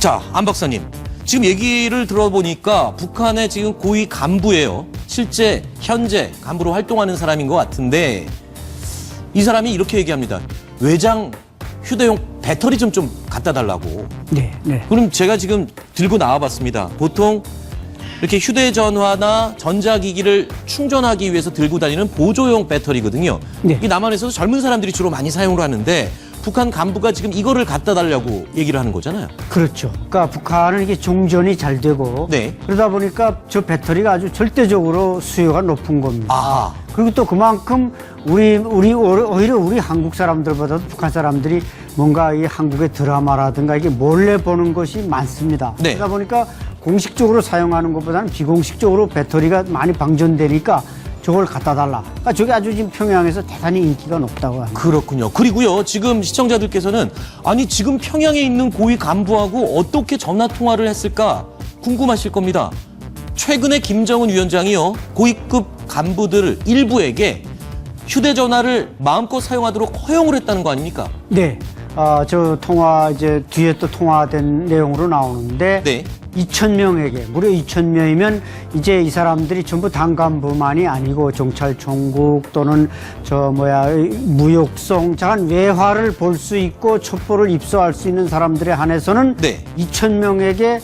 자, 안 박사님. 지금 얘기를 들어보니까 북한의 지금 고위 간부예요. 실제 현재 간부로 활동하는 사람인 것 같은데 이 사람이 이렇게 얘기합니다. 외장 휴대용 배터리 좀 갖다 달라고. 네, 네. 그럼 제가 지금 들고 나와봤습니다. 보통 이렇게 휴대전화나 전자기기를 충전하기 위해서 들고 다니는 보조용 배터리거든요. 네. 이게 남한에서도 젊은 사람들이 주로 많이 사용을 하는데 북한 간부가 지금 이거를 갖다 달라고 얘기를 하는 거잖아요. 그렇죠. 그러니까 북한은 이게 종전이 잘 되고 네. 그러다 보니까 저 배터리가 아주 절대적으로 수요가 높은 겁니다. 아, 그리고 또 그만큼 오히려 우리 한국 사람들보다도 북한 사람들이 뭔가 이 한국의 드라마라든가 이게 몰래 보는 것이 많습니다. 네. 그러다 보니까 공식적으로 사용하는 것보다는 비공식적으로 배터리가 많이 방전되니까 저걸 갖다 달라. 그러니까 저게 아주 지금 평양에서 대단히 인기가 높다고 합니다. 그렇군요. 그리고요, 지금 시청자들께서는 아니 지금 평양에 있는 고위 간부하고 어떻게 전화 통화를 했을까 궁금하실 겁니다. 최근에 김정은 위원장이요, 고위급 간부들 일부에게 휴대전화를 마음껏 사용하도록 허용을 했다는 거 아닙니까? 네. 저 통화 이제 뒤에 또 통화된 내용으로 나오는데 네. 2,000명에게 무려 2,000명이면 이제 이 사람들이 전부 당 간부만이 아니고 경찰총국 또는 무역성 장한 외화를 볼 수 있고 첩보를 입수할 수 있는 사람들에 한해서는 네. 2,000명에게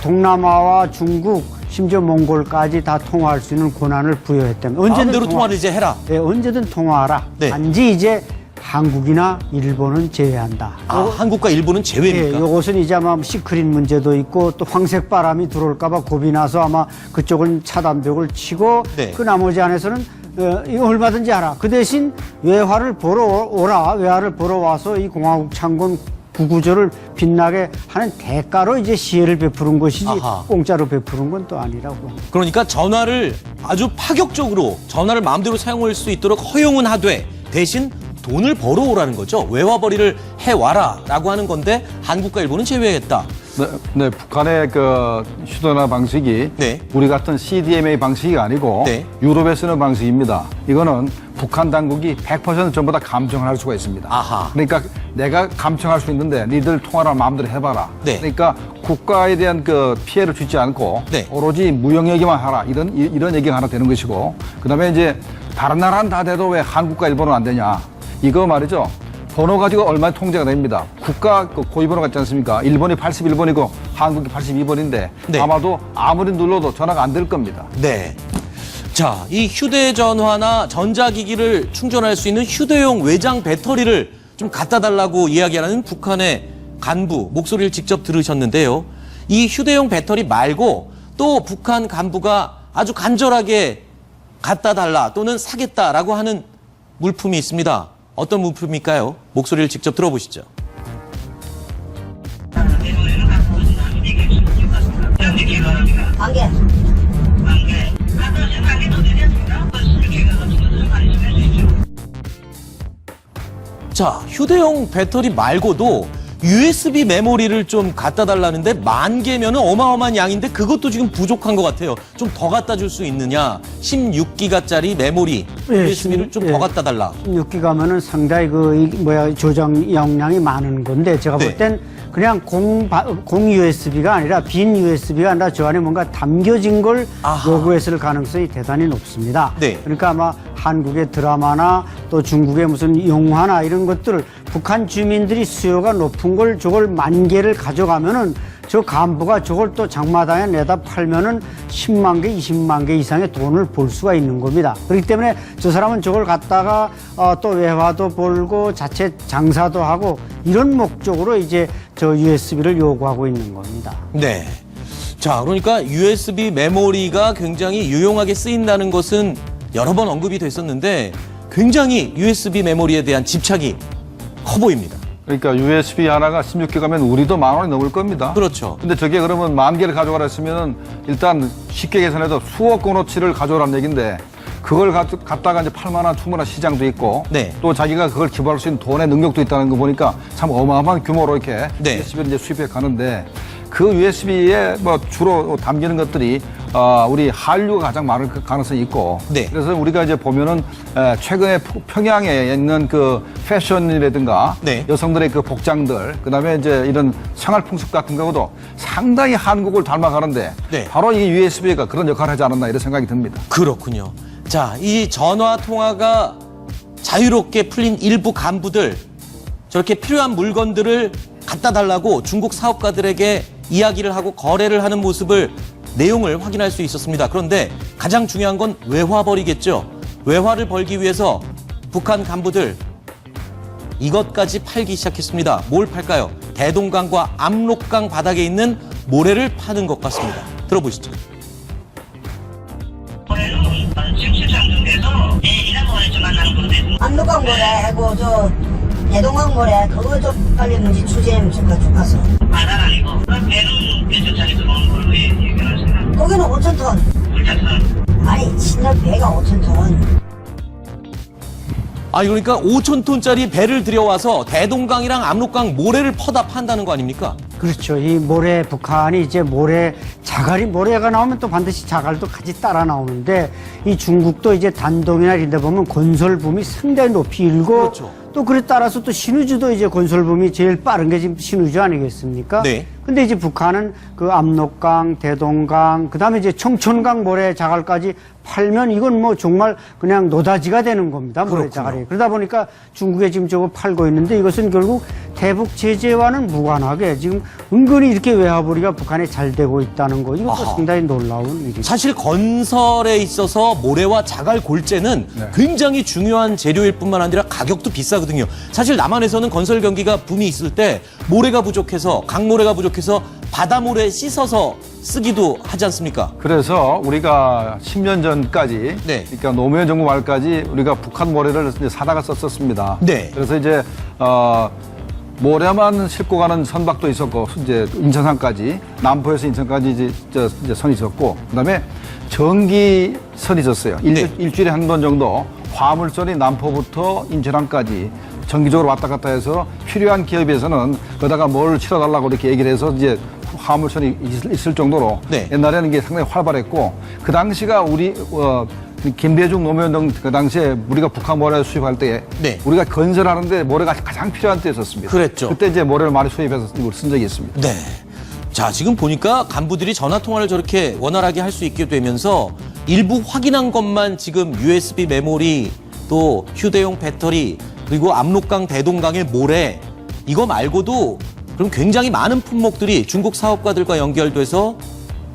동남아와 중국 심지어 몽골까지 다 통화할 수 있는 권한을 부여했다면 마음대로 통화를 이제 해라. 네, 언제든 통화하라. 네. 단지 이제 한국이나 일본은 제외한다. 한국과 일본은 제외입니까? 예, 이것은 이제 아마 시크릿 문제도 있고 또 황색 바람이 들어올까봐 겁이 나서 아마 그쪽은 차단벽을 치고 네. 그 나머지 안에서는 이거 얼마든지 하라. 그 대신 외화를 보러 오라. 외화를 보러 와서 이 공화국 창건 구구절을 빛나게 하는 대가로 이제 시혜를 베푸는 것이지 아하. 공짜로 베푸는 건 또 아니라고. 그러니까 전화를 아주 파격적으로 전화를 마음대로 사용할 수 있도록 허용은 하되 대신 돈을 벌어오라는 거죠. 외화벌이를 해와라라고 하는 건데 한국과 일본은 제외했다. 네, 북한의 그 휴대전화 방식이 네. 우리 같은 CDMA 방식이 아니고 네. 유럽에 쓰는 방식입니다. 이거는 북한 당국이 100% 전부 다 감청을 할 수가 있습니다. 아하. 그러니까 내가 감청할 수 있는데 니들 통화를 마음대로 해봐라. 네. 그러니까 국가에 대한 그 피해를 주지 않고 네. 오로지 무역 얘기만 하라. 이런 얘기가 하나 되는 것이고, 그다음에 이제 다른 나라는 다 돼도 왜 한국과 일본은 안 되냐? 이거 말이죠. 번호 가지고 얼마나 통제가 됩니다. 국가 그 고유번호 같지 않습니까? 일본이 81번이고 한국이 82번인데 네. 아마도 아무리 눌러도 전화가 안 될 겁니다. 네. 자, 이 휴대전화나 전자기기를 충전할 수 있는 휴대용 외장 배터리를 좀 갖다 달라고 이야기하는 북한의 간부 목소리를 직접 들으셨는데요. 이 휴대용 배터리 말고 또 북한 간부가 아주 간절하게 갖다 달라 또는 사겠다라고 하는 물품이 있습니다. 어떤 물품일까요? 목소리를 직접 들어보시죠. 자, 휴대용 배터리 말고도 USB 메모리를 좀 갖다 달라는데 10,000개면 어마어마한 양인데 그것도 지금 부족한 것 같아요. 좀 더 갖다 줄 수 있느냐? 16기가짜리 메모리 USB를 좀 더 갖다 달라. 16기가면은 상당히 조장 용량이 많은 건데 제가 네. 볼 땐 그냥 공 USB가 아니라 빈 USB가 아니라 저 안에 뭔가 담겨진 걸 아하. 요구했을 가능성이 대단히 높습니다. 네. 그러니까 아마 한국의 드라마나 또 중국의 무슨 영화나 이런 것들을 북한 주민들이 수요가 높은 걸 저걸 10,000개를 가져가면은 저 간부가 저걸 또 장마당에 내다 팔면은 10만 개, 20만 개 이상의 돈을 벌 수가 있는 겁니다. 그렇기 때문에 저 사람은 저걸 갖다가 또 외화도 벌고 자체 장사도 하고 이런 목적으로 이제 저 USB를 요구하고 있는 겁니다. 네. 자, 그러니까 USB 메모리가 굉장히 유용하게 쓰인다는 것은 여러 번 언급이 됐었는데 굉장히 USB 메모리에 대한 집착이 커 보입니다. 그러니까 USB 하나가 16기가면 우리도 10,000원이 넘을 겁니다. 그렇죠. 근데 저게 그러면 10,000개를 가져가라 했으면은 일단 쉽게 계산해도 수억 원어치를 가져오라는 얘기인데 그걸 갖다가 이제 팔만한 충분한 시장도 있고 네. 또 자기가 그걸 기부할 수 있는 돈의 능력도 있다는 거 보니까 참 어마어마한 규모로 이렇게 네. USB를 이제 수입해 가는데 그 USB에 뭐 주로 담기는 것들이 우리 한류가 가장 많을 가능성이 있고 네. 그래서 우리가 이제 보면은 최근에 평양에 있는 그 패션이라든가 네. 여성들의 그 복장들 그다음에 이제 이런 생활 풍습 같은 경우도 상당히 한국을 닮아가는데 네. 바로 이 USB가 그런 역할을 하지 않았나 이런 생각이 듭니다. 그렇군요. 자, 이 전화 통화가 자유롭게 풀린 일부 간부들 저렇게 필요한 물건들을 갖다 달라고 중국 사업가들에게 이야기를 하고 거래를 하는 모습을 내용을 확인할 수 있었습니다. 그런데 가장 중요한 건 외화벌이겠죠. 외화를 벌기 위해서 북한 간부들 이것까지 팔기 시작했습니다. 뭘 팔까요? 대동강과 압록강 바닥에 있는 모래를 파는 것 같습니다. 들어보시죠. 모래는 지금 실장 중에서 이런 모래 좀 만나는 건데 압록강 모래하고 저 대동강 모래 그거 좀 빨리 문제 추진하면 좋겠어. 바다는 아니고 배는 몇 톤짜리 들어오는 걸로 얘기하시나? 거기는 5,000톤. 불탔어. 아니 신날 배가 5,000톤. 아, 그러니까 5,000톤짜리 배를 들여와서 대동강이랑 압록강 모래를 퍼다 판다는 거 아닙니까? 그렇죠. 이 모래, 북한이 이제 모래, 자갈이, 모래가 나오면 또 반드시 자갈도 같이 따라 나오는데 이 중국도 이제 단동이나 이런 데 보면 건설붐이 상당히 높이 일고 그렇죠. 또 그에 따라서 또 신우주도 이제 건설붐이 제일 빠른 게 지금 신우주 아니겠습니까? 네. 근데 이제 북한은 그 압록강, 대동강, 그 다음에 이제 청천강 모래 자갈까지 팔면 이건 뭐 정말 그냥 노다지가 되는 겁니다. 모래 그렇군요. 자갈이. 그러다 보니까 중국에 지금 저거 팔고 있는데 이것은 결국 대북 제재와는 무관하게 지금 은근히 이렇게 외화벌이가 북한에 잘 되고 있다는 거 이것도 아하. 상당히 놀라운 일이죠. 사실 건설에 있어서 모래와 자갈 골재는 굉장히 중요한 재료일 뿐만 아니라 가격도 비싸거든요. 사실 남한에서는 건설 경기가 붐이 있을 때 모래가 부족해서 강모래가 부족해서 바다모래 씻어서 쓰기도 하지 않습니까? 그래서 우리가 10년 전까지, 네. 그러니까 노무현 정부 말까지 우리가 북한 모래를 이제 사다가 썼었습니다. 네. 그래서 이제 모래만 싣고 가는 선박도 있었고, 이제 인천항까지 남포에서 인천까지 이제 선이 있었고, 그다음에 전기선이 있었어요. 네. 일주일에 한 번 정도 화물선이 남포부터 인천항까지 정기적으로 왔다 갔다 해서 필요한 기업에서는 거기다가 뭘 실어달라고 이렇게 얘기를 해서 이제 화물선이 있을 정도로 네. 옛날에는 이게 상당히 활발했고 그 당시가 우리 김대중 노무현 등 그 당시에 우리가 북한 모래를 수입할 때 네. 우리가 건설하는데 모래가 가장 필요한 때였었습니다. 그랬죠. 그때 이제 모래를 많이 수입해서 이걸 쓴 적이 있습니다. 네. 자, 지금 보니까 간부들이 전화 통화를 저렇게 원활하게 할 수 있게 되면서 일부 확인한 것만 지금 USB 메모리 또 휴대용 배터리 그리고 압록강 대동강의 모래 이거 말고도 그럼 굉장히 많은 품목들이 중국 사업가들과 연결돼서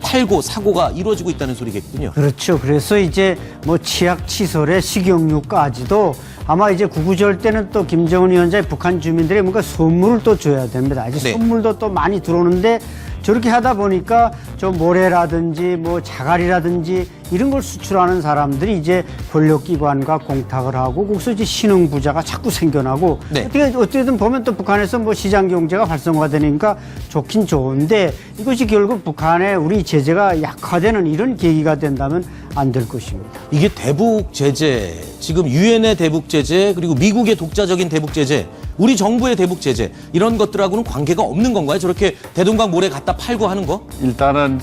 팔고 사고가 이루어지고 있다는 소리겠군요. 그렇죠. 그래서 이제 뭐 치약, 치솔에 식용유까지도 아마 이제 구구절 때는 또 김정은 위원장이 북한 주민들이 뭔가 선물을 또 줘야 됩니다. 이제 네. 선물도 또 많이 들어오는데 저렇게 하다 보니까 저 모래라든지 뭐 자갈이라든지 이런 걸 수출하는 사람들이 이제 권력기관과 공탁을 하고 거기서 이제 신흥부자가 자꾸 생겨나고 네. 어떻게든 보면 또 북한에서 뭐 시장 경제가 활성화되니까 좋긴 좋은데 이것이 결국 북한의 우리 제재가 약화되는 이런 계기가 된다면 안 될 것입니다. 이게 대북 제재, 지금 유엔의 대북 제재, 그리고 미국의 독자적인 대북 제재, 우리 정부의 대북 제재 이런 것들하고는 관계가 없는 건가요? 저렇게 대동강 모래 갖다 팔고 하는 거? 일단은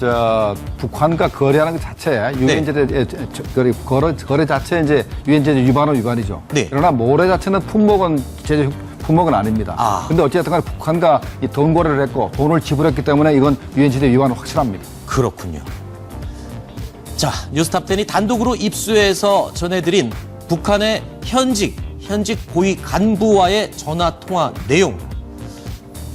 북한과 거래하는 것 자체에 유엔 제재 거래 자체 이제 유엔 제재 위반은 위반이죠. 네. 그러나 모래 자체는 품목은 아닙니다. 아. 근데 어쨌든 간에 북한과 이 돈 거래를 했고 돈을 지불했기 때문에 이건 유엔 제재 위반은 확실합니다. 그렇군요. 자, 뉴스탑10이 단독으로 입수해서 전해드린 북한의 현직 고위 간부와의 전화 통화 내용.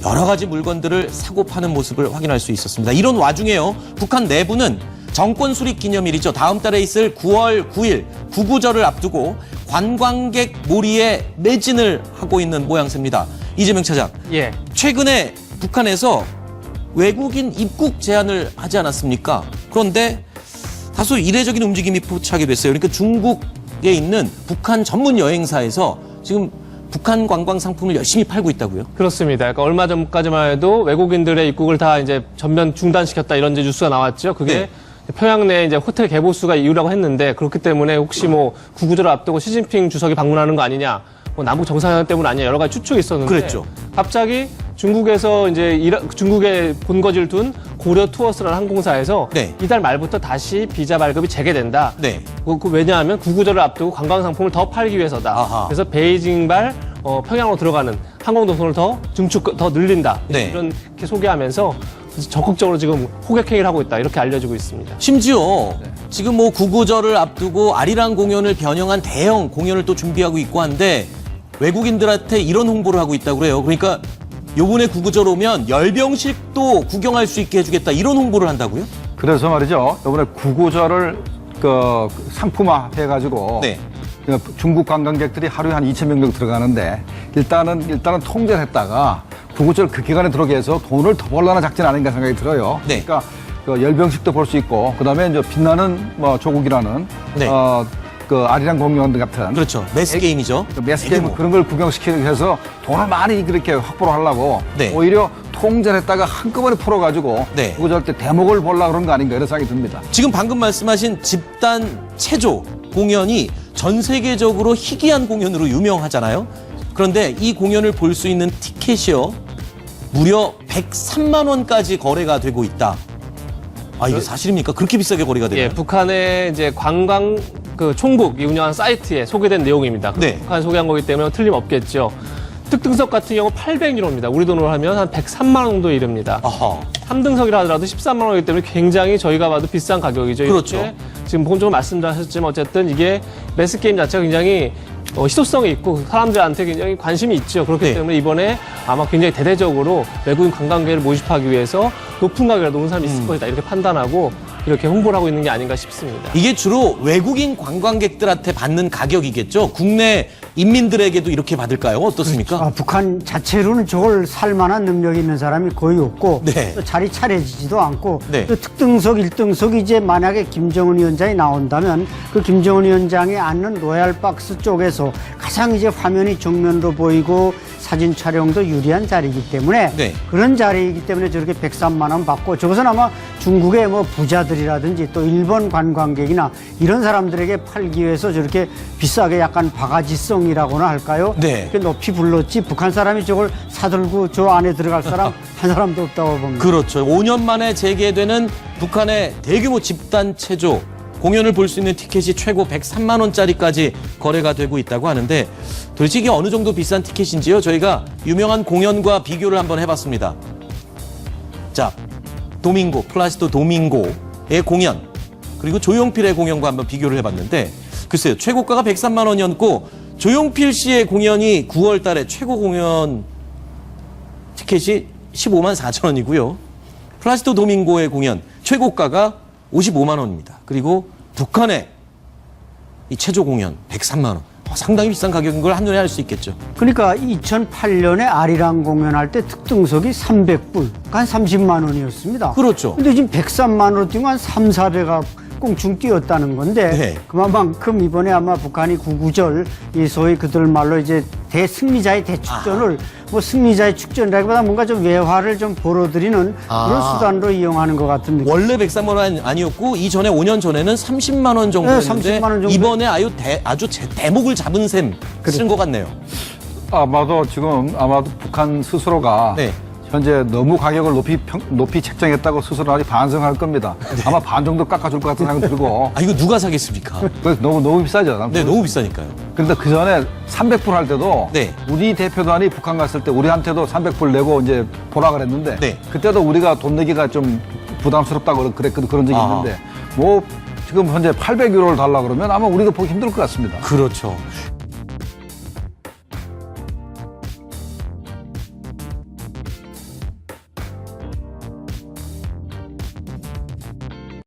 여러 가지 물건들을 사고 파는 모습을 확인할 수 있었습니다. 이런 와중에요, 북한 내부는 정권 수립 기념일이죠. 다음 달에 있을 9월 9일 구구절을 앞두고 관광객 몰이에 매진을 하고 있는 모양새입니다. 이재명 차장, 예. 최근에 북한에서 외국인 입국 제한을 하지 않았습니까? 그런데 다소 이례적인 움직임이 포착이 됐어요. 그러니까 중국에 있는 북한 전문 여행사에서 지금 북한 관광 상품을 열심히 팔고 있다고요? 그렇습니다. 그러니까 얼마 전까지만 해도 외국인들의 입국을 다 이제 전면 중단시켰다 이런 이제 뉴스가 나왔죠. 그게 네. 평양 내 이제 호텔 개보수가 이유라고 했는데 그렇기 때문에 혹시 뭐 구구절을 앞두고 시진핑 주석이 방문하는 거 아니냐 뭐 남북 정상회담 때문 아니냐 여러 가지 추측이 있었는데 그랬죠. 갑자기 중국에서 이제 중국에 본거지를 둔 고려 투어스라는 항공사에서 네. 이달 말부터 다시 비자 발급이 재개된다. 네. 왜냐하면 구구절을 앞두고 관광 상품을 더 팔기 위해서다. 아하. 그래서 베이징발 평양으로 들어가는 항공 노선을 더 늘린다. 네. 이렇게 소개하면서 적극적으로 지금 호객행위를 하고 있다. 이렇게 알려지고 있습니다. 심지어 지금 뭐 구구절을 앞두고 아리랑 공연을 변형한 대형 공연을 또 준비하고 있고 한데 외국인들한테 이런 홍보를 하고 있다고 그래요. 그러니까 요번에 구구절 오면 열병식도 구경할 수 있게 해주겠다 이런 홍보를 한다고요? 그래서 말이죠. 이번에 구구절을 그 상품화 해가지고 네. 중국 관광객들이 하루에 한 2,000명 정도 들어가는데 일단은 통제를 했다가 구구절 그 기간에 들어오게 해서 돈을 더 벌라는 작전 아닌가 생각이 들어요. 네. 그러니까 그 열병식도 볼 수 있고 그다음에 이제 빛나는 뭐 조국이라는 네. 그 아리랑 공연 같은 그렇죠. 매스 게임이죠. 매스 게임 그런 걸 구경시키기 위해서 돈을 많이 그렇게 확보를 하려고 네. 오히려 통제를 했다가 한꺼번에 풀어가지고 네. 구구절 때 대목을 보려고 그런 거 아닌가 이런 생각이 듭니다. 지금 방금 말씀하신 집단 체조 공연이 전 세계적으로 희귀한 공연으로 유명하잖아요. 그런데 이 공연을 볼 수 있는 티켓이요. 무려 103만 원까지 거래가 되고 있다. 아, 이게 사실입니까? 그렇게 비싸게 거래가 되나요? 예, 북한의 이제 관광 총국이 운영한 사이트에 소개된 내용입니다. 네. 북한 소개한 거기 때문에 틀림없겠죠. 특등석 같은 경우 800유로입니다. 우리 돈으로 하면 한 103만 원 정도에 이릅니다. 아하. 3등석이라 하더라도 13만 원이기 때문에 굉장히 저희가 봐도 비싼 가격이죠. 그렇죠. 이렇게 지금 본적으로 말씀하셨지만 어쨌든 이게 매스게임 자체가 굉장히 희소성이 있고 사람들한테 굉장히 관심이 있죠. 그렇기 네. 때문에 이번에 아마 굉장히 대대적으로 외국인 관광객을 모집하기 위해서 높은 가격이라도 오는 사람이 있을 것이다. 이렇게 판단하고 이렇게 홍보를 하고 있는 게 아닌가 싶습니다. 이게 주로 외국인 관광객들한테 받는 가격이겠죠? 국내 인민들에게도 이렇게 받을까요? 어떻습니까? 북한 자체로는 저걸 살 만한 능력이 있는 사람이 거의 없고 네. 또 자리 차려지지도 않고 네. 또 특등석, 1등석이 이제 만약에 김정은 위원장이 나온다면 그 김정은 위원장이 앉는 로얄박스 쪽에서 가장 이제 화면이 정면으로 보이고 사진 촬영도 유리한 자리이기 때문에 네. 그런 자리이기 때문에 저렇게 103만 원 받고 저것은 아마 중국의 뭐 부자들이라든지 또 일본 관광객이나 이런 사람들에게 팔기 위해서 저렇게 비싸게 약간 바가지성이라고나 할까요? 네. 이렇게 높이 불렀지 북한 사람이 저걸 사들고 저 안에 들어갈 사람 한 사람도 없다고 봅니다. 그렇죠. 5년 만에 재개되는 북한의 대규모 집단 체조 공연을 볼 수 있는 티켓이 최고 103만 원짜리까지 거래가 되고 있다고 하는데 도대체 이게 어느 정도 비싼 티켓인지요? 저희가 유명한 공연과 비교를 한번 해봤습니다. 자, 플라시도 도밍고의 공연 그리고 조용필의 공연과 한번 비교를 해봤는데 글쎄요. 최고가가 103만 원이었고 조용필 씨의 공연이 9월 달에 최고 공연 티켓이 15만 4천 원이고요. 플라시도 도밍고의 공연 최고가가 55만 원입니다. 그리고 북한의 이 체조 공연 103만 원. 상당히 비싼 가격인 걸 한눈에 알 수 있겠죠. 그러니까 2008년에 아리랑 공연할 때 특등석이 300불, 한 30만 원이었습니다. 그렇죠. 근데 지금 103만 원으로 뛰면 한 3, 400가 꽁충 뛰었다는 건데 네. 그만큼 이번에 아마 북한이 구구절 이 소위 그들 말로 이제 대승리자의 대축전을 뭐 승리자의 축전이라기보다 뭔가 좀 외화를 좀 벌어들이는 그런 수단으로 이용하는 것 같은 느낌. 원래 103만 원 아니었고 이전에 5년 전에는 30만 원 정도였는데 네, 30만 원 정도. 이번에 아주 대목을 잡은 셈 쓰는 것 같네요. 아마도 북한 스스로가 네. 현재 너무 가격을 높이 책정했다고 스스로 아직 반성할 겁니다. 아마 반 정도 깎아줄 것 같은 생각이 들고. 아, 이거 누가 사겠습니까? 그래서 너무 비싸죠. 네, 너무 비싸니까요. 그런데 그 전에 300불 할 때도 네. 우리 대표단이 북한 갔을 때 우리한테도 300불 내고 이제 보라 그랬는데 네. 그때도 우리가 돈 내기가 좀 부담스럽다고 그런 적이 있는데 뭐 지금 현재 800유로를 달라 그러면 아마 우리도 보기 힘들 것 같습니다. 그렇죠.